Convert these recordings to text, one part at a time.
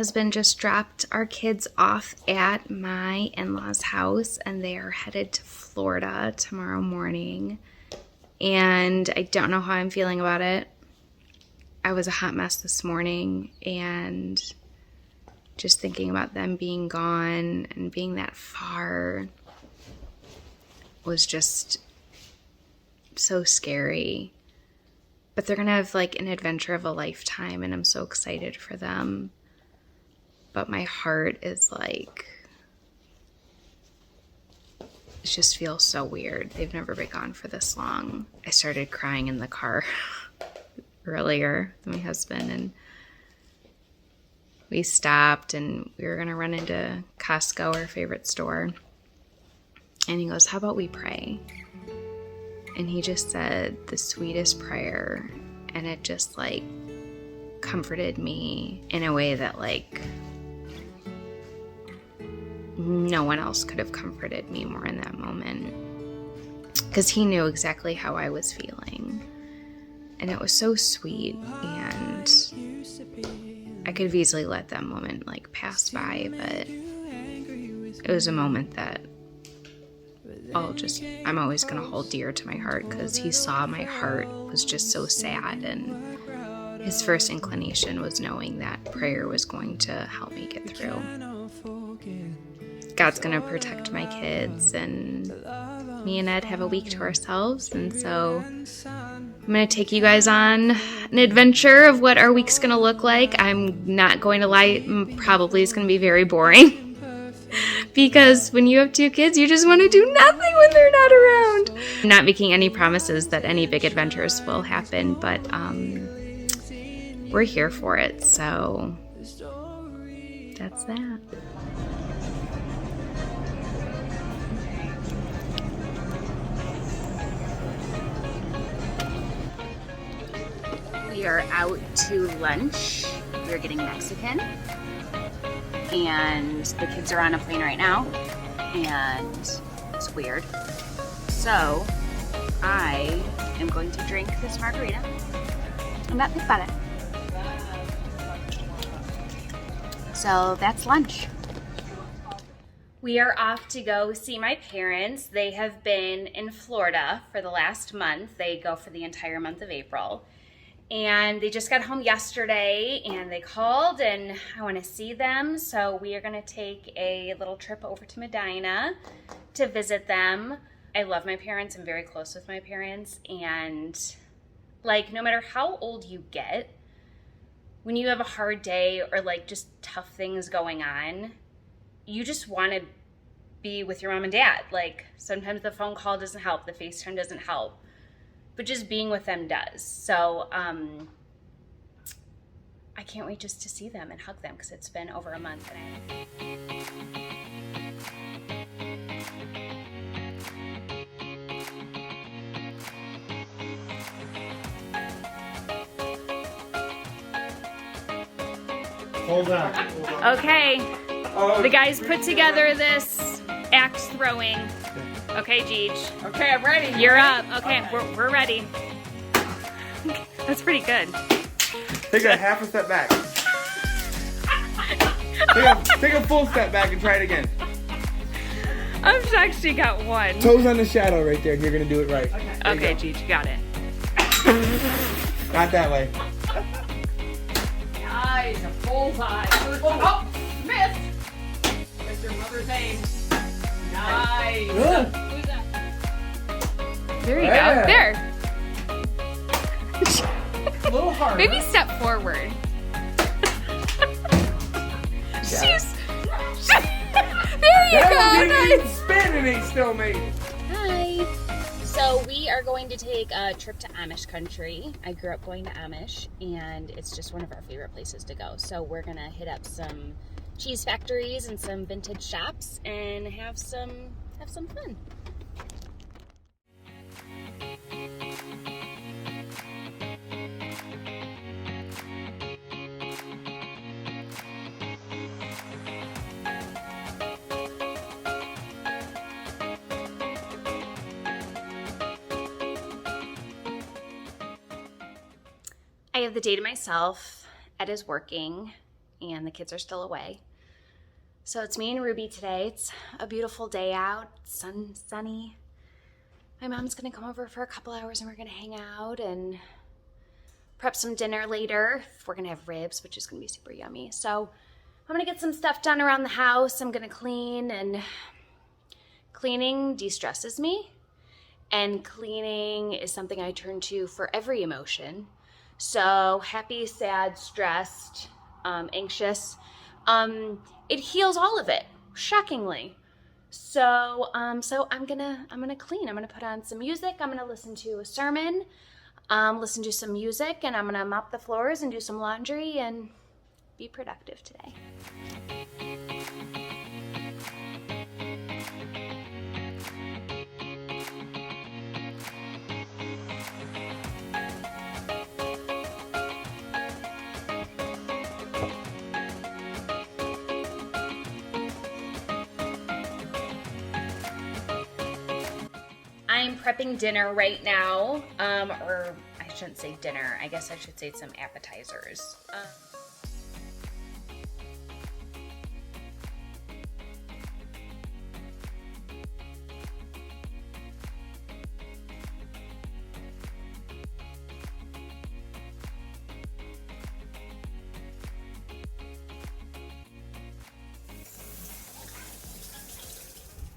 husband just dropped our kids off at my in-laws' house, and they are headed to Florida tomorrow morning. And I don't know how I'm feeling about it. I was a hot mess this morning, and just thinking about them being gone and being that far was just so scary. But they're going to have like an adventure of a lifetime, and I'm so excited for them. But my heart is like, it just feels so weird. They've never been gone for this long. I started crying in the car earlier with my husband, and we stopped and we were going to run into Costco, our favorite store. And he goes, how about we pray? And he just said the sweetest prayer, and it just like comforted me in a way that like no one else could have comforted me more in that moment, because he knew exactly how I was feeling, and it was so sweet. And I could have easily let that moment like pass by, but it was a moment that I'm always going to hold dear to my heart, because he saw my heart was just so sad, and his first inclination was knowing that prayer was going to help me get through. God's going to protect my kids, and me and Ed have a week to ourselves, and so I'm going to take you guys on an adventure of what our week's going to look like. I'm not going to lie, probably it's going to be very boring. Because when you have two kids, you just want to do nothing when they're not around. I'm not making any promises that any big adventures will happen, but we're here for it, so that's that. We are out to lunch. We're getting Mexican. And the kids are on a plane right now, and it's weird. So I am going to drink this margarita and not think about it. So that's lunch. We are off to go see my parents. They have been in Florida for the last month. They go for the entire month of April. And they just got home yesterday, and they called, and I want to see them. So we are going to take a little trip over to Medina to visit them. I love my parents. I'm very close with my parents. And like, no matter how old you get, when you have a hard day or like just tough things going on, you just want to be with your mom and dad. Like, sometimes the phone call doesn't help. The FaceTime doesn't help. But just being with them does. So I can't wait just to see them and hug them, because it's been over a month. Hold on. Okay, the guys put together this axe throwing. Okay, Jeej. Okay, I'm ready. You're up. Okay, we're ready. That's pretty good. Take a half a step back. Take a full step back and try it again. I'm shocked she got one. Toes on the shadow right there. You're gonna do it right. Okay, Jeej, you got it. Not that way. Nice, a bullseye. Oh, missed. That's your mother's aim. Nice. Good. Who's that? There you Yeah. go. There. A little harder. Maybe step forward. She's. There you go. Nice. Spin and ain't still made. Hi. So we are going to take a trip to Amish Country. I grew up going to Amish, and it's just one of our favorite places to go. So we're gonna hit up some cheese factories and some vintage shops and have some fun. I have the day to myself. Ed is working, and the kids are still away. So it's me and Ruby today. It's a beautiful day out, sunny. My mom's gonna come over for a couple hours and we're gonna hang out and prep some dinner later. We're gonna have ribs, which is gonna be super yummy. So I'm gonna get some stuff done around the house. I'm gonna clean, and cleaning de-stresses me. And cleaning is something I turn to for every emotion. So happy, sad, stressed, anxious. It heals all of it, shockingly. So I'm gonna clean. I'm gonna put on some music. I'm gonna listen to a sermon, listen to some music, and I'm gonna mop the floors and do some laundry and be productive today. I'm prepping dinner right now, or I shouldn't say dinner. I guess I should say some appetizers.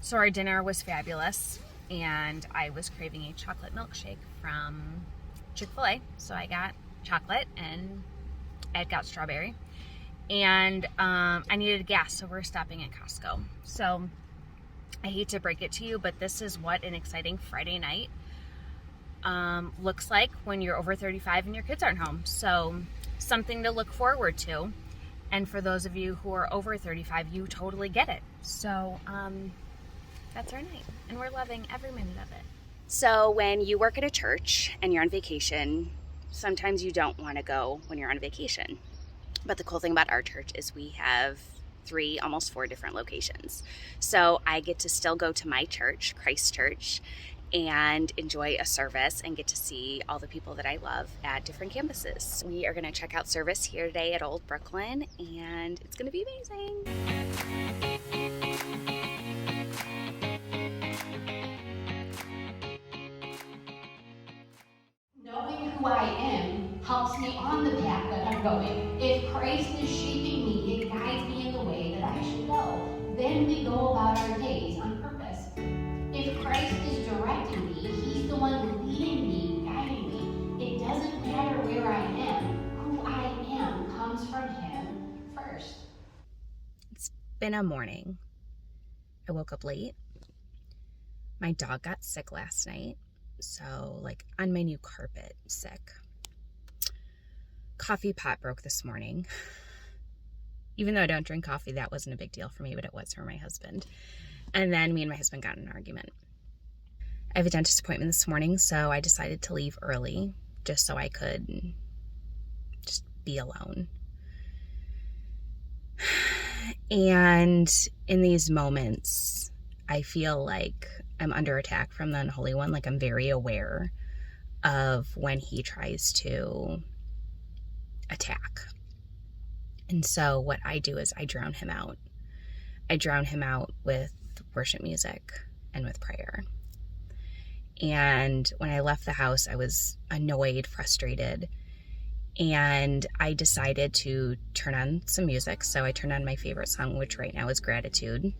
So our dinner was fabulous, and I was craving a chocolate milkshake from Chick-fil-A. So I got chocolate and Ed got strawberry. And I needed gas, so we're stopping at Costco. So I hate to break it to you, but this is what an exciting Friday night looks like when you're over 35 and your kids aren't home. So something to look forward to. And for those of you who are over 35, you totally get it. So that's our night, and we're loving every minute of it. So when you work at a church and you're on vacation, sometimes you don't want to go when you're on vacation. But the cool thing about our church is we have 3, almost 4 different locations. So I get to still go to my church, Christ Church, and enjoy a service and get to see all the people that I love at different campuses. We are going to check out service here today at Old Brooklyn, and it's going to be amazing. Knowing who I am helps me on the path that I'm going. If Christ is shaping me, it guides me in the way that I should go. Then we go about our days on purpose. If Christ is directing me, He's the one leading me, guiding me. It doesn't matter where I am. Who I am comes from Him first. It's been a morning. I woke up late. My dog got sick last night. So, like, on my new carpet, sick. Coffee pot broke this morning. Even though I don't drink coffee, that wasn't a big deal for me, but it was for my husband. And then me and my husband got in an argument. I have a dentist appointment this morning, so I decided to leave early just so I could just be alone. And in these moments, I feel like I'm under attack from the Unholy One. Like, I'm very aware of when he tries to attack. And so what I do is I drown him out. I drown him out with worship music and with prayer. And when I left the house, I was annoyed, frustrated, and I decided to turn on some music. So I turned on my favorite song, which right now is Gratitude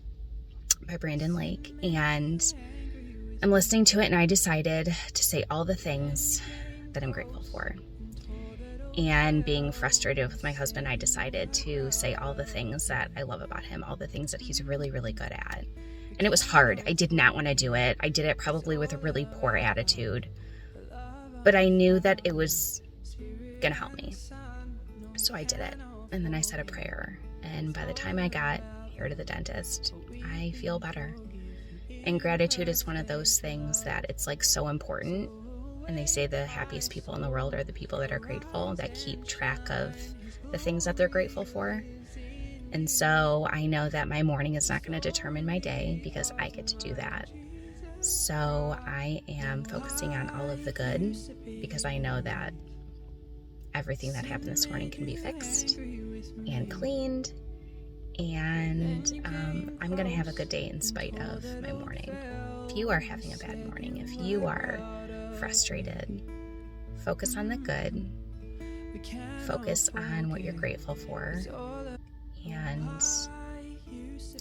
by Brandon Lake, and I'm listening to it, and I decided to say all the things that I'm grateful for. And being frustrated with my husband, I decided to say all the things that I love about him, all the things that he's really, really good at. And it was hard. I did not want to do it. I did it probably with a really poor attitude, but I knew that it was gonna help me. So I did it, and then I said a prayer, and by the time I got here to the dentist, I feel better. And gratitude is one of those things that it's like so important. And they say the happiest people in the world are the people that are grateful, that keep track of the things that they're grateful for. And so I know that my morning is not going to determine my day because I get to do that. So I am focusing on all of the good because I know that everything that happened this morning can be fixed. and cleaned, and I'm going to have a good day in spite of my morning. If you are having a bad morning, if you are frustrated, focus on the good, focus on what you're grateful for, and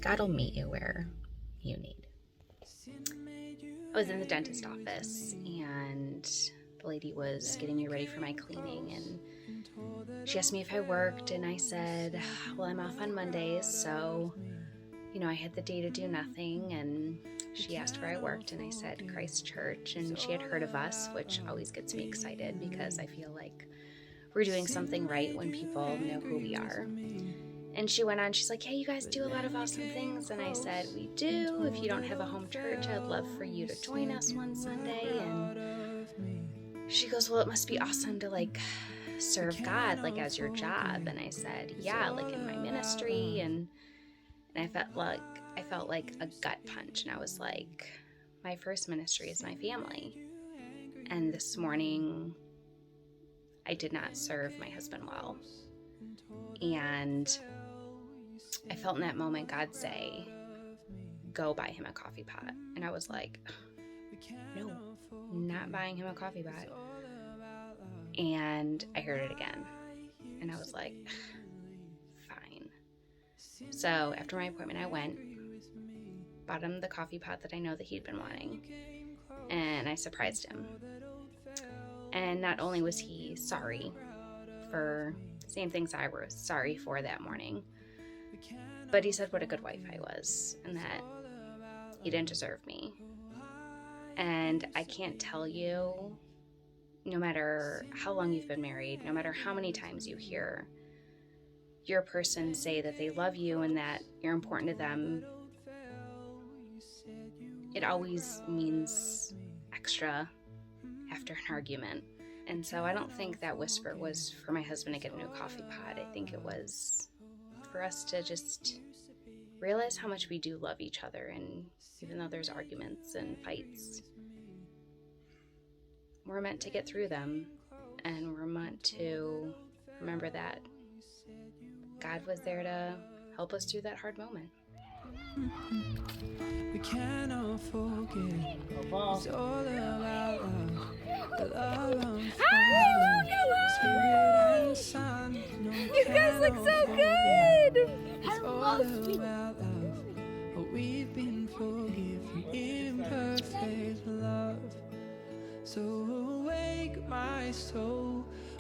God will meet you where you need. I was in the dentist office, and the lady was getting me ready for my cleaning, and she asked me if I worked, and I said, well, I'm off on Mondays, so, I had the day to do nothing. And she asked where I worked, and I said Christ Church, and she had heard of us, which always gets me excited because I feel like we're doing something right when people know who we are. And she went on, she's like, hey, you guys do a lot of awesome things. And I said, we do. If you don't have a home church, I'd love for you to join us one Sunday. And she goes, well, it must be awesome to serve God as your job. And I said, yeah, in my ministry. And I felt like a gut punch. And I was like, my first ministry is my family. And this morning, I did not serve my husband well. And I felt in that moment God say, go buy him a coffee pot. And I was like, no, not buying him a coffee pot. And I heard it again. And I was like, fine. So after my appointment, I went, bought him the coffee pot that I know that he'd been wanting. And I surprised him. And not only was he sorry for the same things I was sorry for that morning, but he said what a good wife I was and that he didn't deserve me. And I can't tell you, no matter how long you've been married, no matter how many times you hear your person say that they love you and that you're important to them, it always means extra after an argument. And so I don't think that whisper was for my husband to get a new coffee pot. I think it was for us to just realize how much we do love each other, and even though there's arguments and fights, we're meant to get through them, and we're meant to remember that God was there to help us through that hard moment. We cannot forget. It's all about love. The love of Spirit and Son. You guys look so good. It's all about love. But we've been forgiven in perfect love. So awake, my soul.